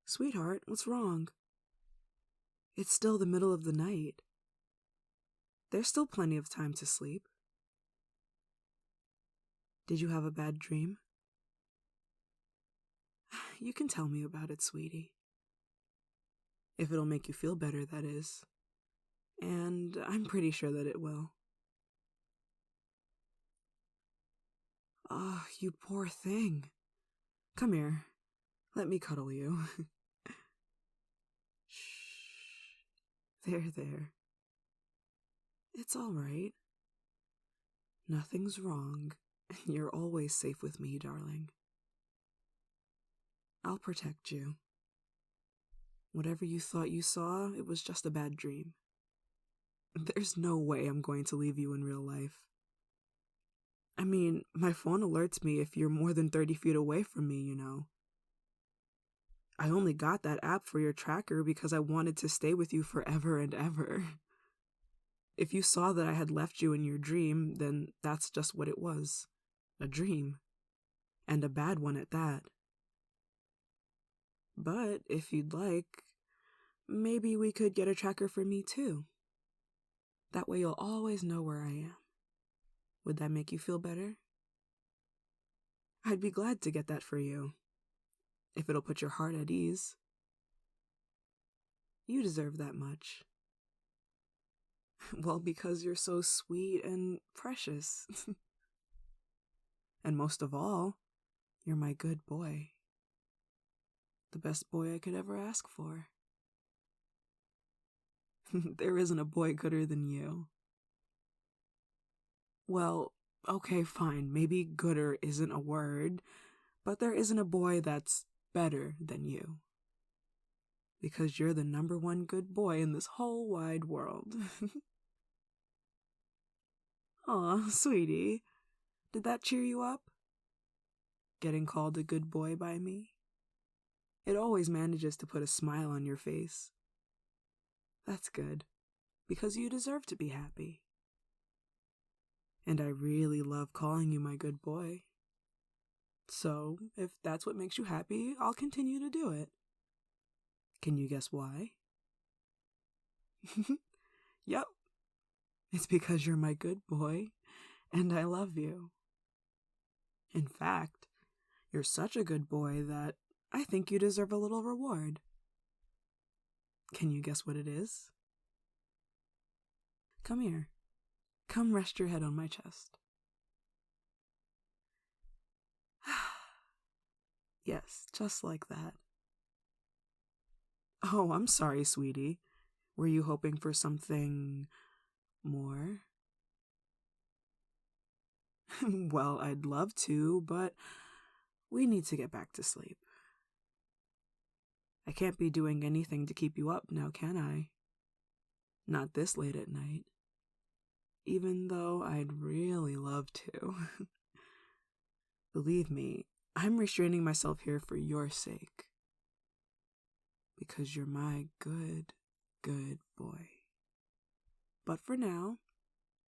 Sweetheart, what's wrong? It's still the middle of the night. There's still plenty of time to sleep. Did you have a bad dream? You can tell me about it, sweetie. If it'll make you feel better, that is. And I'm pretty sure that it will. Oh, you poor thing. Come here. Let me cuddle you. Shh. There. It's all right. Nothing's wrong. You're always safe with me, darling. I'll protect you. Whatever you thought you saw, it was just a bad dream. There's no way I'm going to leave you in real life. I mean, my phone alerts me if you're more than 30 feet away from me, you know. I only got that app for your tracker because I wanted to stay with you forever and ever. If you saw that I had left you in your dream, then that's just what it was. A dream. And a bad one at that. But if you'd like, maybe we could get a tracker for me too. That way you'll always know where I am. Would that make you feel better? I'd be glad to get that for you, if it'll put your heart at ease. You deserve that much. Well, because you're so sweet and precious. And most of all, you're my good boy. The best boy I could ever ask for. There isn't a boy gooder than you. Well, okay, fine, maybe gooder isn't a word, but there isn't a boy that's better than you. Because you're the #1 good boy in this whole wide world. Aw, sweetie, did that cheer you up? Getting called a good boy by me? It always manages to put a smile on your face. That's good, because you deserve to be happy. And I really love calling you my good boy. So, if that's what makes you happy, I'll continue to do it. Can you guess why? Yep. It's because you're my good boy, and I love you. In fact, you're such a good boy that I think you deserve a little reward. Can you guess what it is? Come here. Come rest your head on my chest. Yes, just like that. Oh, I'm sorry, sweetie. Were you hoping for something more? Well, I'd love to, but we need to get back to sleep. I can't be doing anything to keep you up now, can I? Not this late at night. Even though I'd really love to. Believe me, I'm restraining myself here for your sake. Because you're my good, good boy. But for now,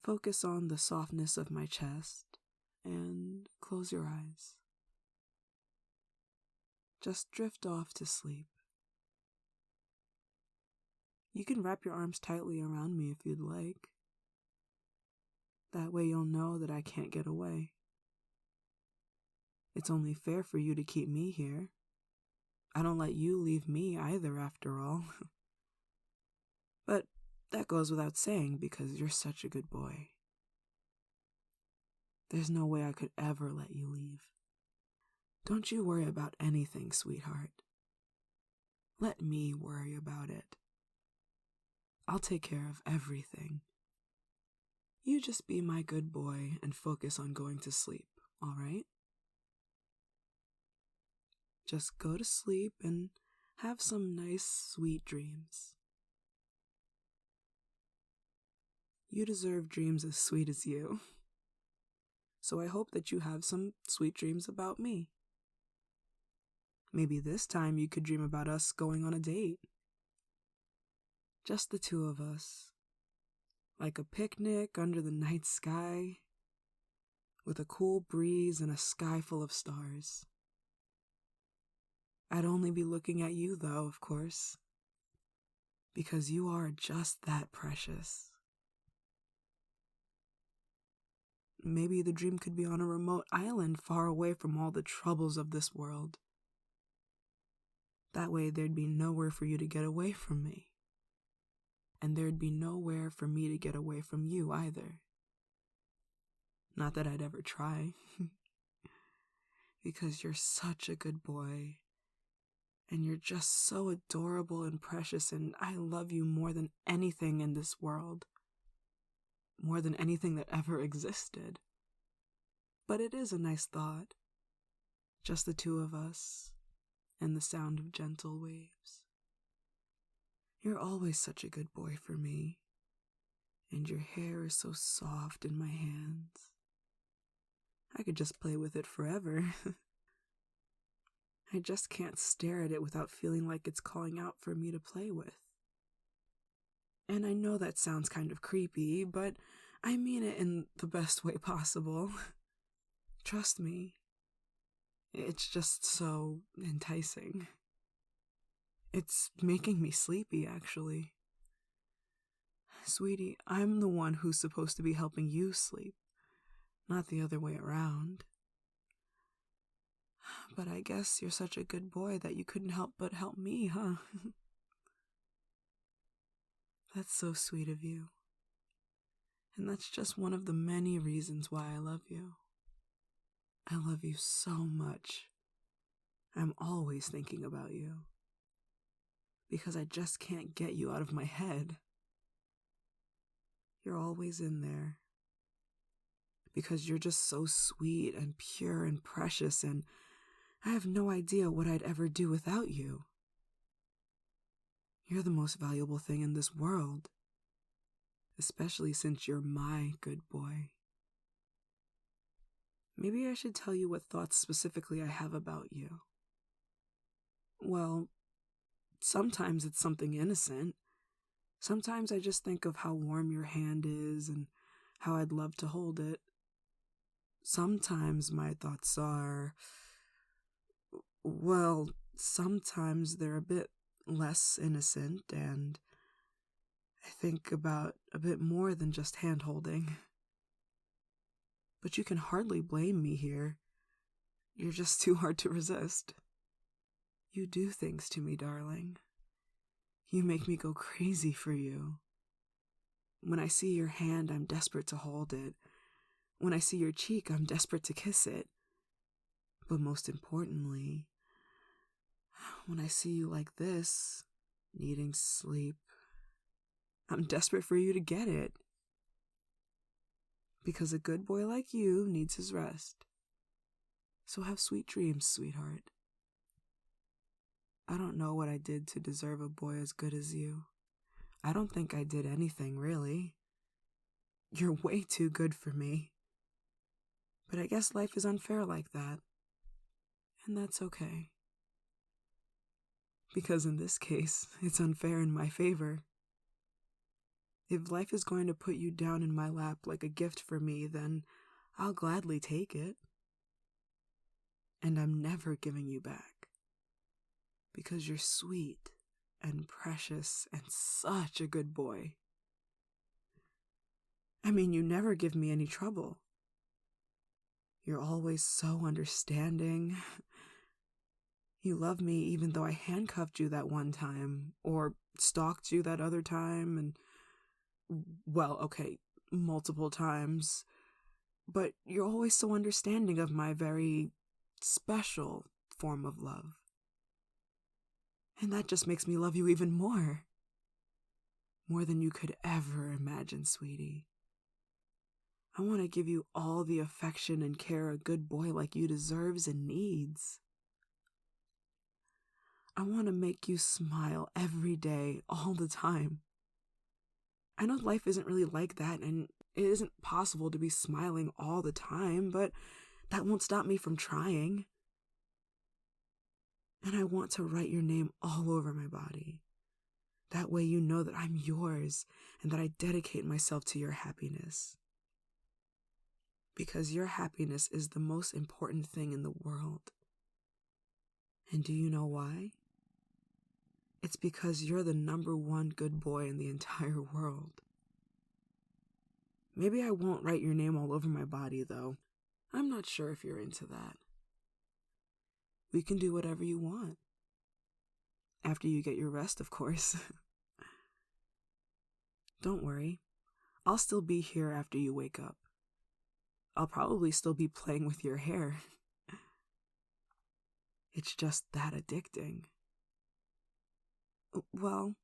focus on the softness of my chest and close your eyes. Just drift off to sleep. You can wrap your arms tightly around me if you'd like. That way you'll know that I can't get away. It's only fair for you to keep me here. I don't let you leave me either, after all. But that goes without saying because you're such a good boy. There's no way I could ever let you leave. Don't you worry about anything, sweetheart. Let me worry about it. I'll take care of everything. You just be my good boy and focus on going to sleep, all right? Just go to sleep and have some nice, sweet dreams. You deserve dreams as sweet as you. So I hope that you have some sweet dreams about me. Maybe this time you could dream about us going on a date. Just the two of us. Like a picnic under the night sky, with a cool breeze and a sky full of stars. I'd only be looking at you, though, of course. Because you are just that precious. Maybe the dream could be on a remote island far away from all the troubles of this world. That way there'd be nowhere for you to get away from me. And there'd be nowhere for me to get away from you either. Not that I'd ever try. Because you're such a good boy. And you're just so adorable and precious, and I love you more than anything in this world. More than anything that ever existed. But it is a nice thought. Just the two of us, and the sound of gentle waves. You're always such a good boy for me, and your hair is so soft in my hands. I could just play with it forever. I just can't stare at it without feeling like it's calling out for me to play with. And I know that sounds kind of creepy, but I mean it in the best way possible. Trust me. It's just so enticing. It's making me sleepy, actually. Sweetie, I'm the one who's supposed to be helping you sleep, not the other way around. But I guess you're such a good boy that you couldn't help but help me, huh? That's so sweet of you. And that's just one of the many reasons why I love you. I love you so much. I'm always thinking about you. Because I just can't get you out of my head. You're always in there. Because you're just so sweet and pure and precious, and I have no idea what I'd ever do without you. You're the most valuable thing in this world. Especially since you're my good boy. Maybe I should tell you what thoughts specifically I have about you. Well, sometimes it's something innocent. Sometimes I just think of how warm your hand is and how I'd love to hold it. Sometimes my thoughts are... well, sometimes they're a bit less innocent, and I think about a bit more than just hand-holding. But you can hardly blame me here. You're just too hard to resist. You do things to me, darling. You make me go crazy for you. When I see your hand, I'm desperate to hold it. When I see your cheek, I'm desperate to kiss it. But most importantly, when I see you like this, needing sleep, I'm desperate for you to get it. Because a good boy like you needs his rest. So have sweet dreams, sweetheart. I don't know what I did to deserve a boy as good as you. I don't think I did anything, really. You're way too good for me. But I guess life is unfair like that. And that's okay. Because in this case, it's unfair in my favor. If life is going to put you down in my lap like a gift for me, then I'll gladly take it. And I'm never giving you back. Because you're sweet and precious and such a good boy. I mean, you never give me any trouble. You're always so understanding. You love me even though I handcuffed you that one time, or stalked you that other time, and well, okay, multiple times. But you're always so understanding of my very special form of love. And that just makes me love you even more. More than you could ever imagine, sweetie. I want to give you all the affection and care a good boy like you deserves and needs. I want to make you smile every day, all the time. I know life isn't really like that, and it isn't possible to be smiling all the time, but that won't stop me from trying. And I want to write your name all over my body. That way you know that I'm yours and that I dedicate myself to your happiness. Because your happiness is the most important thing in the world. And do you know why? It's because you're the #1 good boy in the entire world. Maybe I won't write your name all over my body, though. I'm not sure if you're into that. We can do whatever you want. After you get your rest, of course. Don't worry. I'll still be here after you wake up. I'll probably still be playing with your hair. It's just that addicting. Well,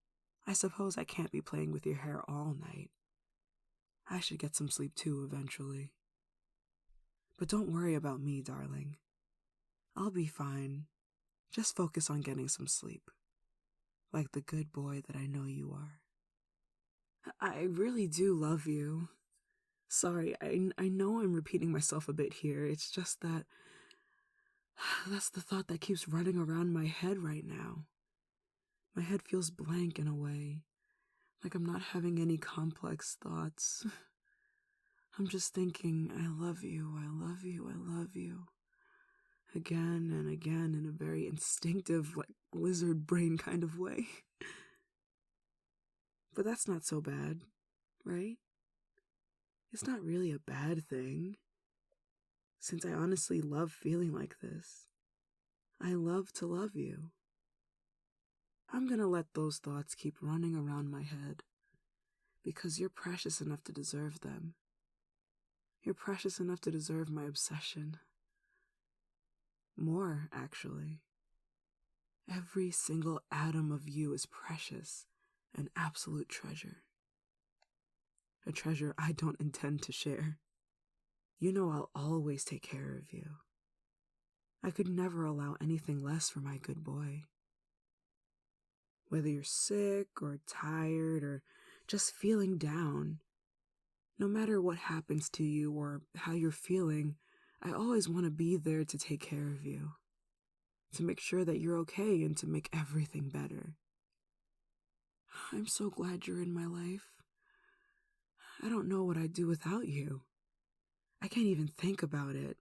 I suppose I can't be playing with your hair all night. I should get some sleep too eventually. But don't worry about me, darling. I'll be fine. Just focus on getting some sleep. Like the good boy that I know you are. I really do love you. Sorry, I know I'm repeating myself a bit here. It's just that that's the thought that keeps running around my head right now. My head feels blank in a way, like I'm not having any complex thoughts. I'm just thinking, I love you, I love you, I love you. Again and again in a very instinctive, like lizard brain kind of way. But that's not so bad, right? It's not really a bad thing, since I honestly love feeling like this. I love to love you. I'm gonna let those thoughts keep running around my head, because you're precious enough to deserve them. You're precious enough to deserve my obsession. More, actually. Every single atom of you is precious, an absolute treasure. A treasure I don't intend to share. You know I'll always take care of you. I could never allow anything less for my good boy. Whether you're sick or tired or just feeling down, no matter what happens to you or how you're feeling, I always want to be there to take care of you, to make sure that you're okay and to make everything better. I'm so glad you're in my life. I don't know what I'd do without you. I can't even think about it,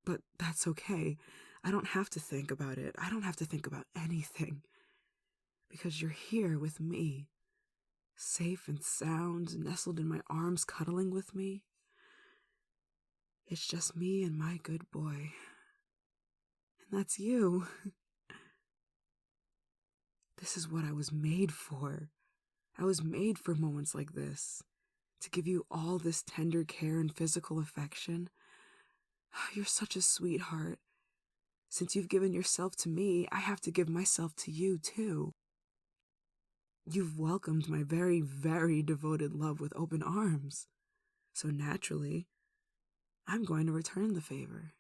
but that's okay. I don't have to think about it. I don't have to think about anything, because you're here with me, safe and sound, nestled in my arms, cuddling with me. It's just me and my good boy. And that's you. This is what I was made for. I was made for moments like this, to give you all this tender care and physical affection. You're such a sweetheart. Since you've given yourself to me, I have to give myself to you, too. You've welcomed my very, very devoted love with open arms. So naturally, I'm going to return the favor.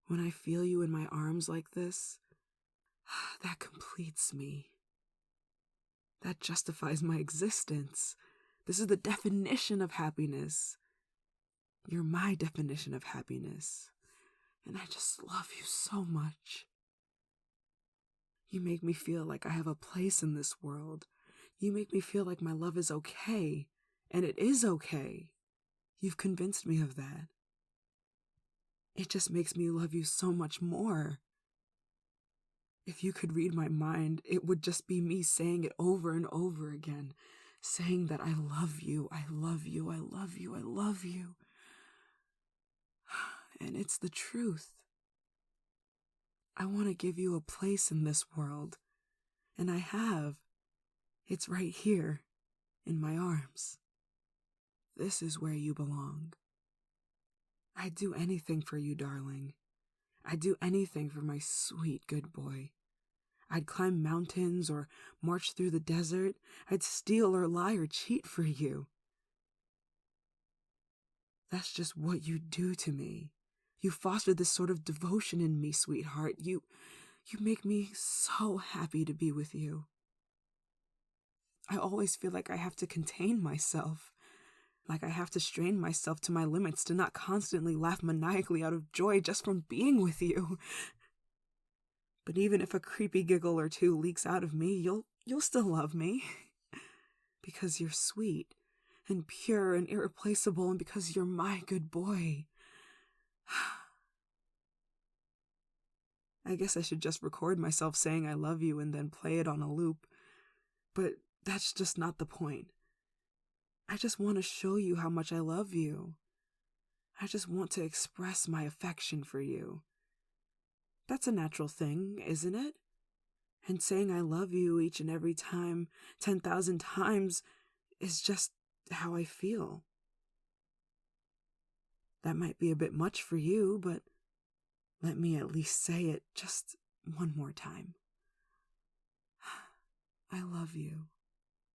When I feel you in my arms like this, that completes me. That justifies my existence. This is the definition of happiness. You're my definition of happiness. And I just love you so much. You make me feel like I have a place in this world. You make me feel like my love is okay. And it is okay. You've convinced me of that. It just makes me love you so much more. If you could read my mind, it would just be me saying it over and over again. Saying that I love you, I love you, I love you, I love you. And it's the truth. I want to give you a place in this world. And I have. It's right here, in my arms. This is where you belong. I'd do anything for you, darling. I'd do anything for my sweet good boy. I'd climb mountains or march through the desert. I'd steal or lie or cheat for you. That's just what you do to me. You foster this sort of devotion in me, sweetheart. You make me so happy to be with you. I always feel like I have to contain myself. Like I have to strain myself to my limits to not constantly laugh maniacally out of joy just from being with you. But even if a creepy giggle or two leaks out of me, you'll still love me. Because you're sweet and pure and irreplaceable, and because you're my good boy. I guess I should just record myself saying I love you and then play it on a loop. But that's just not the point. I just want to show you how much I love you. I just want to express my affection for you. That's a natural thing, isn't it? And saying I love you each and every time, 10,000 times, is just how I feel. That might be a bit much for you, but let me at least say it just one more time. I love you,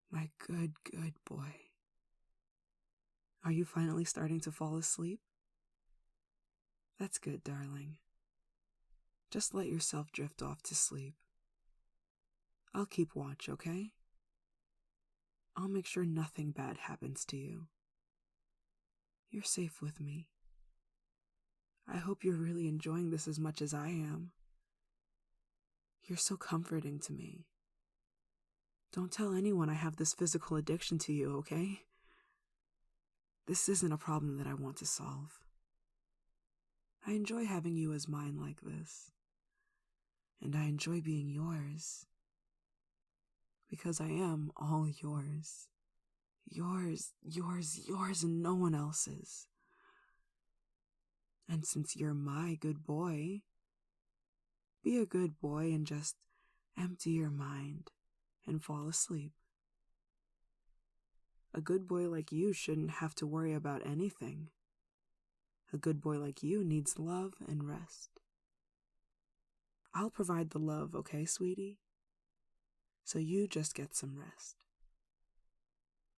my good, good boy. Are you finally starting to fall asleep? That's good, darling. Just let yourself drift off to sleep. I'll keep watch, okay? I'll make sure nothing bad happens to you. You're safe with me. I hope you're really enjoying this as much as I am. You're so comforting to me. Don't tell anyone I have this physical addiction to you, okay? This isn't a problem that I want to solve. I enjoy having you as mine like this. And I enjoy being yours. Because I am all yours. Yours, yours, yours, and no one else's. And since you're my good boy, be a good boy and just empty your mind and fall asleep. A good boy like you shouldn't have to worry about anything. A good boy like you needs love and rest. I'll provide the love, okay, sweetie? So you just get some rest.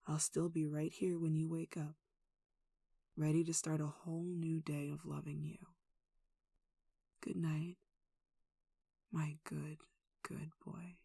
I'll still be right here when you wake up, ready to start a whole new day of loving you. Good night, my good, good boy.